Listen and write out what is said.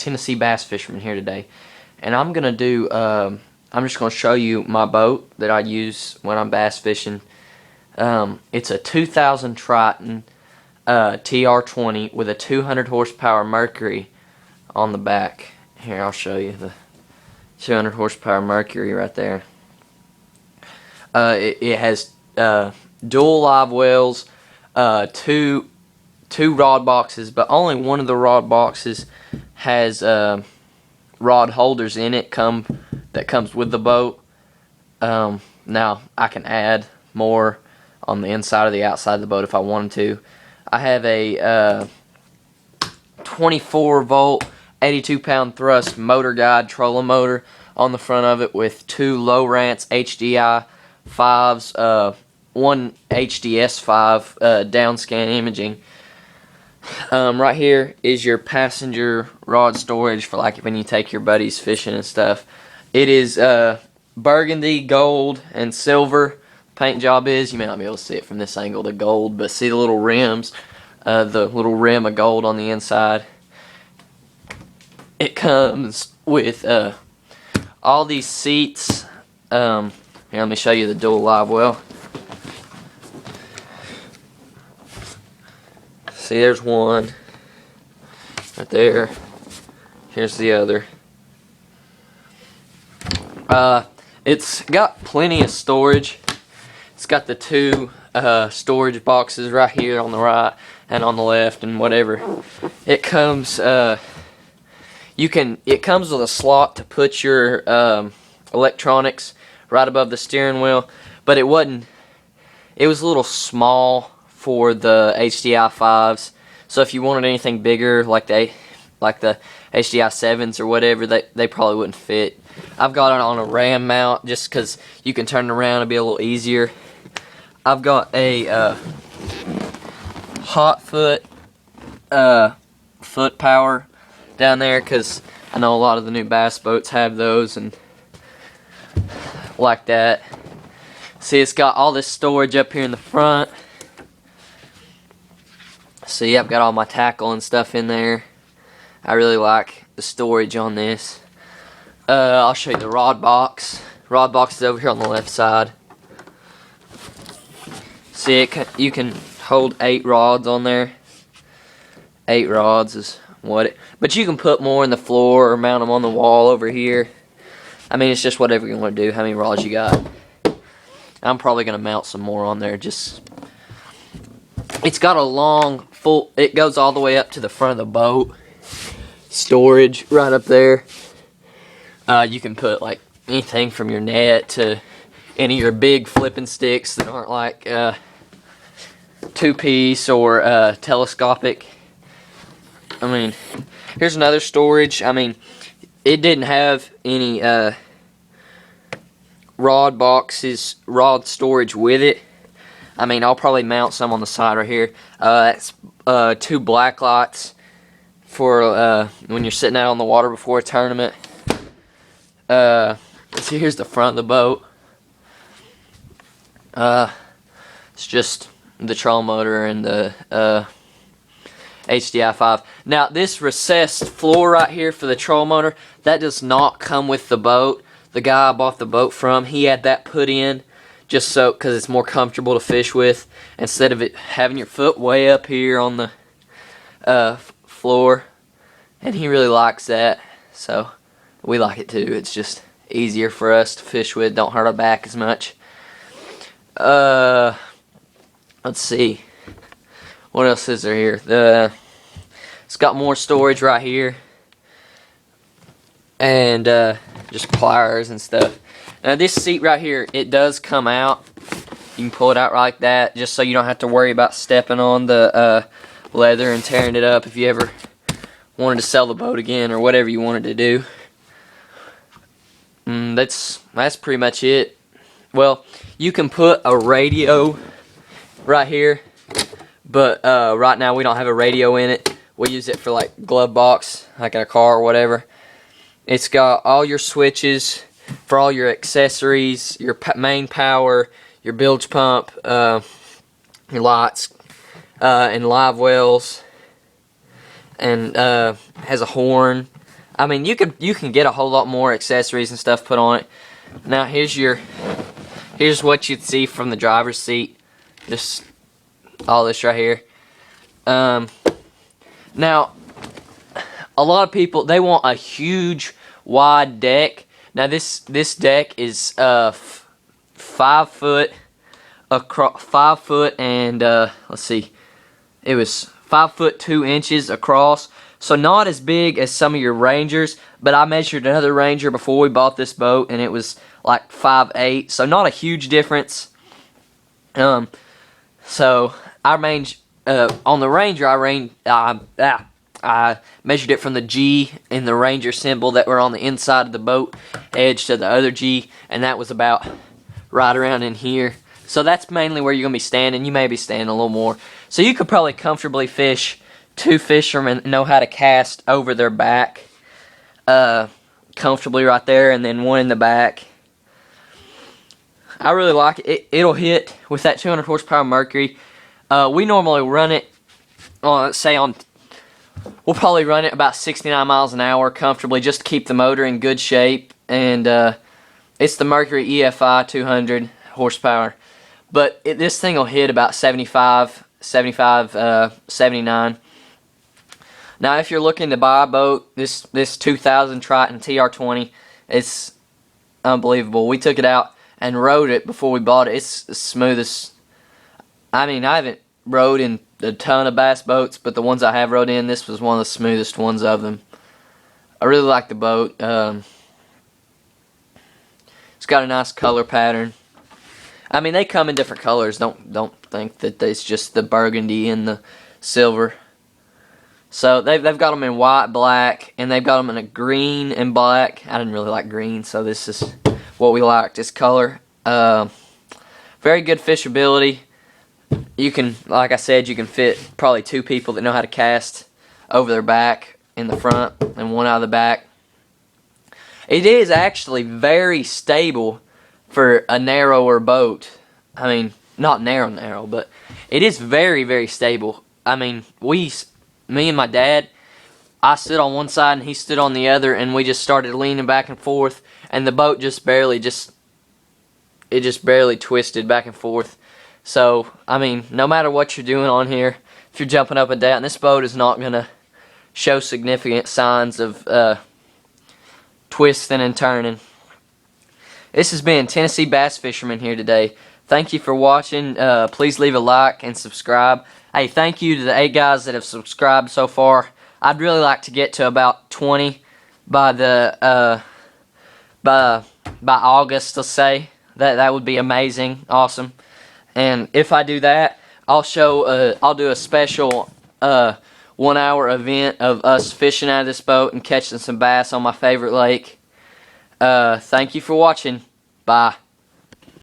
Tennessee bass fisherman here today, and I'm gonna do. I'm just gonna show you my boat that I use when I'm bass fishing. It's a 2000 Triton Tr-20 with a 200 horsepower Mercury on the back. Here, I'll show you the 200 horsepower Mercury right there. It has dual live wells, two rod boxes, but only one of the rod boxes has rod holders in it that comes with the boat. Now I can add more on the inside or the outside of the boat if I wanted to. I have a 24 volt 82 pound thrust motor guide trolling motor on the front of it with two low rants HDI 5s, one HDS 5 downscan imaging. Right here is your passenger rod storage for like when you take your buddies fishing and stuff. It is burgundy, gold, and silver. Paint job is, you may not be able to see it from this angle, the gold, but see the little rims, the little rim of gold on the inside. It comes with all these seats. Here, let me show you the dual live well. See, there's one right there. Here's the other. It's got plenty of storage. It's got the two storage boxes right here on the right and on the left and whatever. It comes it comes with a slot to put your electronics right above the steering wheel, but it was a little small for the HDI 5s. So if you wanted anything bigger like the HDI 7s or whatever, they probably wouldn't fit. I've got it on a ram mount just because you can turn it around and be a little easier. I've got a hot foot power down there because I know a lot of the new bass boats have those and like that. See, it's got all this storage up here in the front. See, I've got all my tackle and stuff in there. I really like the storage on this. I'll show you the rod box. Rod box is over here on the left side. See, you can hold 8 rods on there. 8 rods is but you can put more in the floor or mount them on the wall over here. I mean, it's just whatever you want to do, how many rods you got. I'm probably going to mount some more on there. It's got a long, it goes all the way up to the front of the boat. Storage right up there. You can put like anything from your net to any of your big flipping sticks that aren't like 2-piece or telescopic. I mean, here's another storage. I mean, it didn't have any rod storage with it. I mean, I'll probably mount some on the side right here. That's 2 black lights for when you're sitting out on the water before a tournament. See, here's the front of the boat. It's just the trolling motor and the HDI 5. Now, this recessed floor right here for the trolling motor, that does not come with the boat. The guy I bought the boat from, he had that put in just so, because it's more comfortable to fish with instead of it having your foot way up here on the floor. And he really likes that, so we like it too. It's just easier for us to fish with, don't hurt our back as much. Let's see, what else is there here? It's got more storage right here, and just pliers and stuff. Now this seat right here, it does come out. You can pull it out like that, just so you don't have to worry about stepping on the leather and tearing it up if you ever wanted to sell the boat again or whatever you wanted to do. That's pretty much it. Well, you can put a radio right here, but right now we don't have a radio in it. We use it for like glove box, like in a car or whatever. It's got all your switches for all your accessories, your main power, your bilge pump, your lights, and live wells, and has a horn, I mean, you can get a whole lot more accessories and stuff put on it. Now here's what you'd see from the driver's seat. Just all this right here. Now a lot of people, they want a huge wide deck. Now this deck is 5 foot across, 5 foot and let's see, it was 5 foot 2 inches across. So not as big as some of your Rangers, but I measured another Ranger before we bought this boat, and it was like 5'8", so not a huge difference. So I range on the Ranger. I measured it from the G in the Ranger symbol that were on the inside of the boat edge to the other G, and that was about right around in here. So that's mainly where you're gonna be standing. You may be standing a little more, so you could probably comfortably fish. 2 fishermen know how to cast over their back comfortably right there, and then 1 in the back. I really like it. It'll hit with that 200 horsepower Mercury. We normally run it on, we'll probably run it about 69 miles an hour comfortably, just to keep the motor in good shape. And it's the Mercury EFI 200 horsepower. But this thing will hit about 75, 79. Now, if you're looking to buy a boat, this 2000 Triton Tr-20, it's unbelievable. We took it out and rode it before we bought it. It's the smoothest. I mean, I haven't rode in a ton of bass boats, but the ones I have rode in, this was one of the smoothest ones of them. I really like the boat. It's got a nice color pattern. I mean, they come in different colors. Don't think that it's just the burgundy and the silver. So they've got them in white, black, and they've got them in a green and black. I didn't really like green, so this is what we liked, this color. Very good fishability. You can, like I said, you can fit probably 2 people that know how to cast over their back in the front and 1 out of the back. It is actually very stable for a narrower boat. I mean, not narrow, but it is very, very stable. I mean, me and my dad, I stood on one side and he stood on the other, and we just started leaning back and forth, and the boat just barely twisted back and forth. So, I mean, no matter what you're doing on here, if you're jumping up and down, this boat is not going to show significant signs of twisting and turning. This has been Tennessee Bass Fisherman here today. Thank you for watching. Please leave a like and subscribe. Hey, thank you to the 8 guys that have subscribed so far. I'd really like to get to about 20 by the by August, let's say. That would be amazing, awesome. And if I do that, I'll do a special 1-hour event of us fishing out of this boat and catching some bass on my favorite lake. Thank you for watching. Bye.